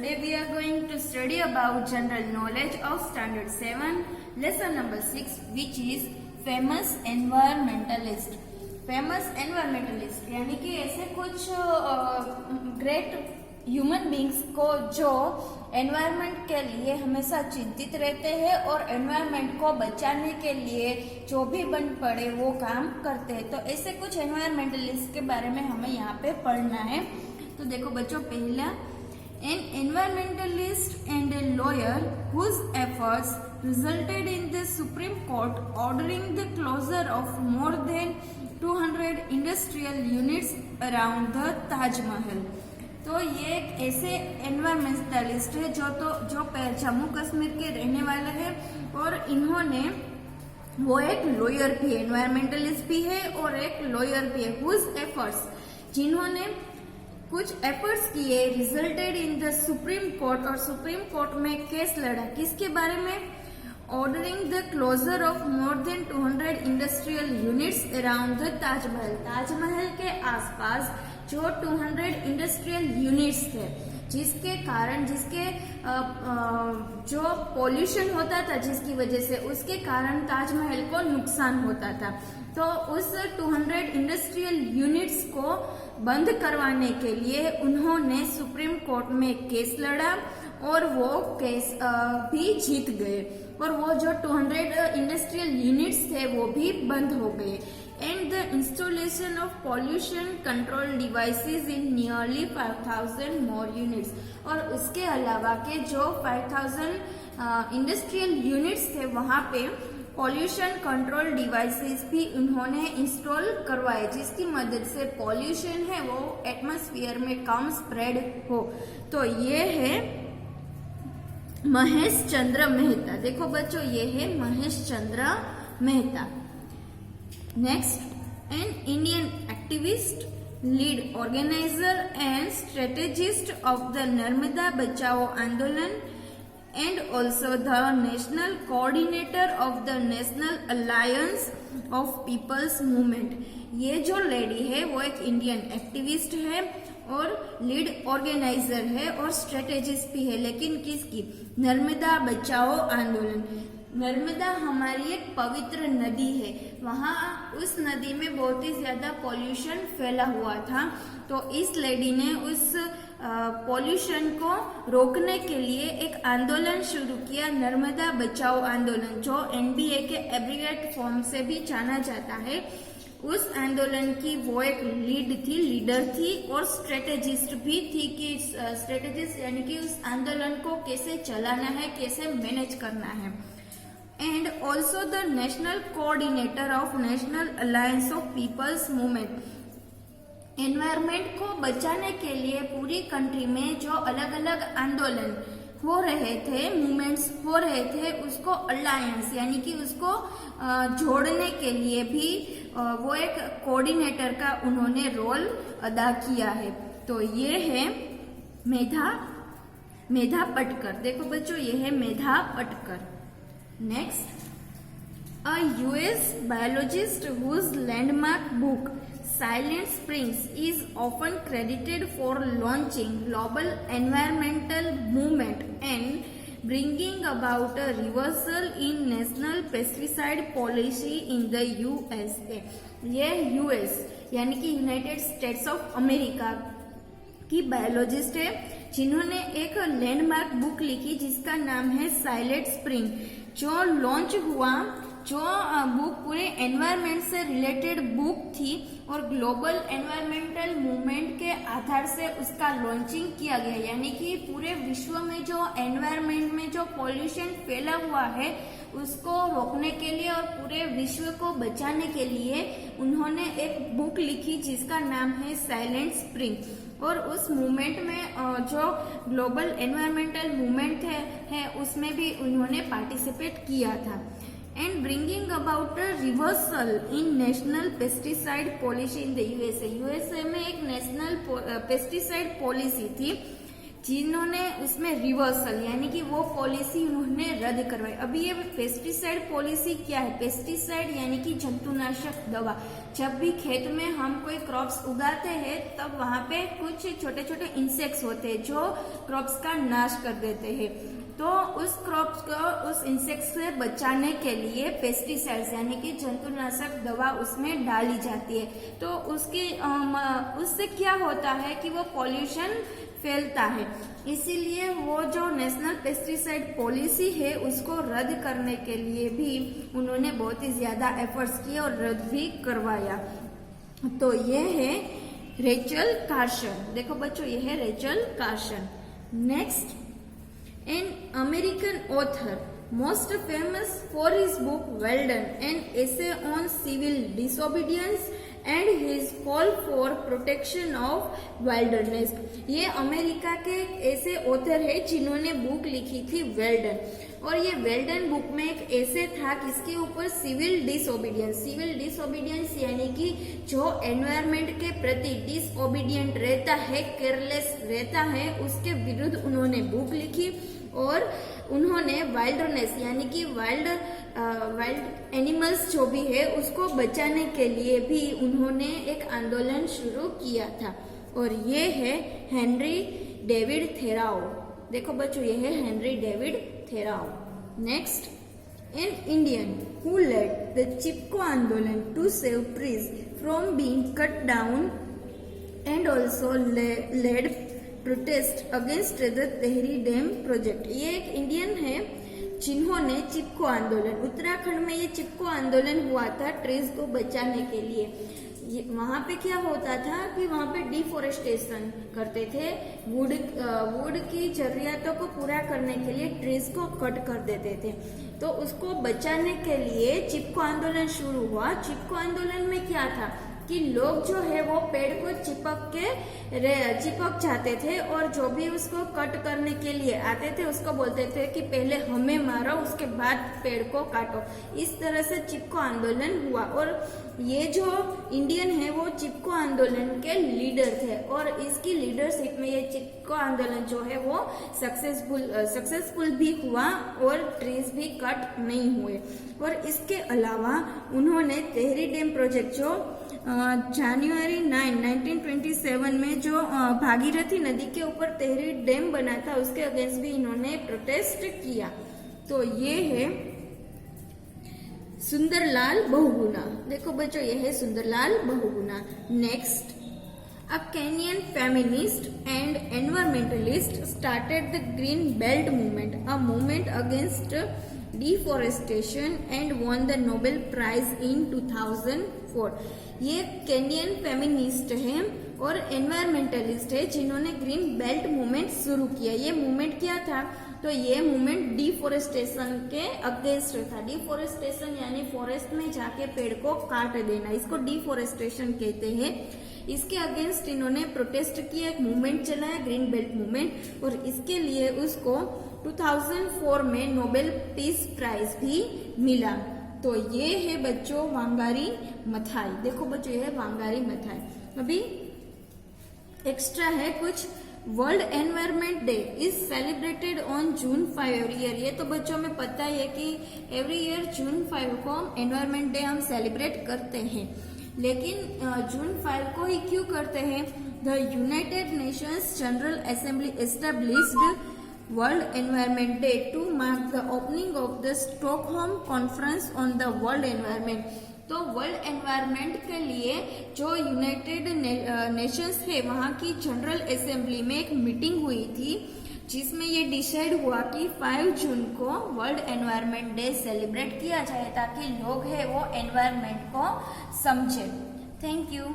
today we are going to study about general knowledge of standard 7 lesson number 6 which is famous environmentalist. Famous environmentalist यानी कि ऐसे कुछ great human beings को जो environment के लिए हमेशा चिंतित रहते हैं और एनवायरनमेंट को बचाने के लिए जो भी बन पड़े वो काम करते हैं। तो ऐसे कुछ एनवायरमेंटलिस्ट के बारे में हमें यहाँ पे पढ़ना है। तो देखो बच्चों, पहला, an environmentalist and a lawyer whose efforts resulted in the Supreme Court ordering the closure of more than 200 industrial units around the Taj Mahal। तो ये एक ऐसे एनवायरमेंटलिस्ट है जो जम्मू कश्मीर के रहने वाले हैं और इन्होंने वो एक लॉयर भी है, एनवायरमेंटलिस्ट भी है और एक लॉयर भी है। हुज एफर्ट्स, जिन्होंने कुछ एफर्ट्स किए, resulted in the Supreme Court, और सुप्रीम कोर्ट में केस लड़ा किसके बारे में? Ordering the closure of more than 200 industrial units around the Taj Mahal. Taj Mahal के आसपास जो 200 इंडस्ट्रियल यूनिट्स थे, जिसके कारण जो पॉल्यूशन होता था जिसकी वजह से, उसके कारण ताजमहल को नुकसान होता था। तो उस 200 इंडस्ट्रियल यूनिट्स को बंद करवाने के लिए उन्होंने सुप्रीम कोर्ट में केस लड़ा और वो केस भी जीत गए और वो जो 200 इंडस्ट्रियल यूनिट्स थे वो भी बंद हो गए। And the installation of pollution control devices in nearly 5000 more units, और उसके अलावा के जो 5000 इंडस्ट्रियल यूनिट्स थे वहां पे पॉल्यूशन कंट्रोल डिवाइसेस भी उन्होंने इंस्टॉल करवाए, जिसकी मदद से पॉल्यूशन है वो एटमॉस्फेयर में कम स्प्रेड हो। तो ये है महेश चंद्र मेहता। देखो बच्चों, ये है Mahesh Chandra Mehta. Next, an Indian activist, lead organiser and strategist of the Narmada Bachao Andolan and also the national coordinator of the national alliance of peoples movement. ये जो लेडी है वो एक इंडियन एक्टिविस्ट है और लीड ऑर्गेनाइजर है और स्ट्रेटेजिस्ट भी है, लेकिन किसकी? नर्मदा बचाओ आंदोलन। नर्मदा हमारी एक पवित्र नदी है, वहाँ उस नदी में बहुत ही ज्यादा पॉल्यूशन फैला हुआ था। तो इस लेडी ने उस पॉल्यूशन को रोकने के लिए एक आंदोलन शुरू किया, नर्मदा बचाओ आंदोलन, जो एनबीए के एब्रिविएट फॉर्म से भी जाना जाता है। उस आंदोलन की वो एक लीडर थी और स्ट्रेटेजिस्ट भी थी कि स्ट्रेटेजिस्ट यानी कि उस आंदोलन को कैसे चलाना है, कैसे मैनेज करना है। And also the national coordinator of national alliance of peoples movement. Environment को बचाने के लिए पूरी कंट्री में जो अलग अलग आंदोलन हो रहे थे, मूवमेंट्स हो रहे थे, उसको अलायंस यानी कि उसको जोड़ने के लिए भी वो एक कोऑर्डिनेटर का उन्होंने रोल अदा किया है। तो ये है मेधा पटकर। देखो बच्चों, ये है Medha Patkar. Next, a US biologist whose landmark book Silent Springs is often credited for launching global environmental movement and bringing about a reversal in national pesticide policy in the USA। ये यूएस यानी कि यूनाइटेड स्टेट्स ऑफ अमेरिका की biologist है, जिन्होंने एक landmark book लिखी जिसका नाम है साइलेंट स्प्रिंग, जो लॉन्च हुआ, जो बुक पूरे एनवायरनमेंट से रिलेटेड बुक थी और ग्लोबल एनवायरमेंटल मूवमेंट के आधार से उसका लॉन्चिंग किया गया। यानी कि पूरे विश्व में जो एनवायरनमेंट में जो पॉल्यूशन फैला हुआ है उसको रोकने के लिए और पूरे विश्व को बचाने के लिए उन्होंने एक बुक लिखी जिसका नाम है साइलेंट स्प्रिंग। और उस मूवमेंट में जो ग्लोबल एनवायरमेंटल मूवमेंट है उसमें भी उन्होंने पार्टिसिपेट किया था। And bringing about a reversal in national pesticide policy in the USA. USA में एक नेशनल पेस्टिसाइड पॉलिसी थी जिन्होंने उसमें रिवर्सल यानी कि वो पॉलिसी उन्होंने रद्द करवाई। अभी ये पेस्टिसाइड पॉलिसी क्या है? पेस्टिसाइड यानी कि जंतुनाशक दवा। जब भी खेत में हम कोई क्रॉप्स उगाते हैं तब वहां पे कुछ छोटे छोटे इंसेक्ट्स होते हैं जो क्रॉप्स का नाश कर देते हैं। तो उस क्रॉप्स को उस इंसेक्ट से बचाने के लिए पेस्टिसाइड्स यानी कि जंतुनाशक दवा उसमें डाली जाती है। तो उससे क्या होता है कि वो पॉल्यूशन फैलता है। इसीलिए वो जो नेशनल पेस्टिसाइड पॉलिसी है उसको रद्द करने के लिए भी उन्होंने बहुत ही ज्यादा एफर्ट्स किए और रद्द भी करवाया। तो ये है रेचल कार्सन। देखो बच्चों, ये है Rachel Carson. Next, an American author, most famous for his book Weldon, an essay on civil disobedience and his call for protection of wilderness। ये अमेरिका के ऐसे ऑथर है जिन्होंने बुक लिखी थी वेल्डन, और ये वेल्डन बुक में एक ऐसे था किसके ऊपर? Civil disobedience. सिविल डिसओबीडियंस यानी कि जो एनवायरमेंट के प्रति डिसओबीडियंट रहता है, केयरलेस रहता है, उसके विरुद्ध उन्होंने बुक लिखी। और उन्होंने वाइल्डनेस यानी कि वाइल्ड एनिमल्स जो भी है उसको बचाने के लिए भी उन्होंने एक आंदोलन शुरू किया था। और ये है हेनरी डेविड थेराओ। देखो बच्चों, ये है Henry David Thoreau. Next, an Indian who led the Chipko Andolan to save trees from being cut down and also led protest against the Tehri dam project. ये एक इंडियन है जिन्होंने चिपको आंदोलन, उत्तराखंड में ये चिपको आंदोलन हुआ था ट्रीज को बचाने के लिए। वहां पे क्या होता था कि वहां पे डिफोरेस्टेशन करते थे, वुड की जरूरतों को पूरा करने के लिए ट्रीज को कट कर देते थे। तो उसको बचाने के लिए चिपको आंदोलन शुरू हुआ। चिपको आंदोलन में क्या था कि लोग जो है वो पेड़ को चिपक जाते थे और जो भी उसको कट करने के लिए आते थे उसको बोलते थे कि पहले हमें मारो, उसके बाद पेड़ को काटो। इस तरह से चिपको आंदोलन हुआ। और ये जो इंडियन है वो चिपको आंदोलन के लीडर थे, और इसकी लीडरशिप में ये चिपको आंदोलन जो है वो सक्सेसफुल भी हुआ और ट्रीज भी कट नहीं हुए। और इसके अलावा उन्होंने तेहरी डैम प्रोजेक्ट जो जनवरी 9, 1927 में जो भागीरथी नदी के ऊपर तेहरी डैम बना था उसके अगेंस्ट भी इन्होंने प्रोटेस्ट किया। तो ये है सुंदरलाल बहुगुणा। देखो बच्चों, ये है Sunderlal Bahuguna. Next, a Kenyan feminist and environmentalist started the Green Belt movement, a movement against deforestation and won the Nobel Prize in 2004। ये केनियन फेमिनिस्ट है और एनवायरमेंटलिस्ट है जिन्होंने ग्रीन बेल्ट मूवमेंट शुरू किया। ये मूवमेंट क्या था? तो ये मूवमेंट डिफोरेस्टेशन के अगेंस्ट था। डिफोरेस्टेशन यानी फॉरेस्ट में जाके पेड़ को काट देना, इसको डिफोरेस्टेशन कहते हैं। इसके अगेंस्ट इन्होंने प्रोटेस्ट किया, एक मूवमेंट चलाया ग्रीन बेल्ट मूवमेंट, और इसके लिए उसको 2004 में नोबेल पीस प्राइज भी मिला। तो ये है बच्चों वांगारी मथाई। देखो बच्चों, ये है वांगारी मथाई। अभी एक्स्ट्रा है कुछ। World Environment day is celebrated on June 5 every year. ये तो बच्चों में पता है कि एवरी ईयर जून 5 को एनवायरमेंट डे हम सेलिब्रेट करते हैं। लेकिन जून 5 को ही क्यों करते हैं? The United Nations General Assembly established World Environment Day to mark the opening of the Stockholm conference on the world environment. तो वर्ल्ड एनवायरमेंट के लिए जो यूनाइटेड नेशंस है वहाँ की जनरल असेंबली में एक मीटिंग हुई थी जिसमें ये डिसाइड हुआ कि 5 जून को वर्ल्ड एनवायरमेंट डे सेलिब्रेट किया जाए ताकि लोग हैं वो एनवायरमेंट को समझे। Thank you.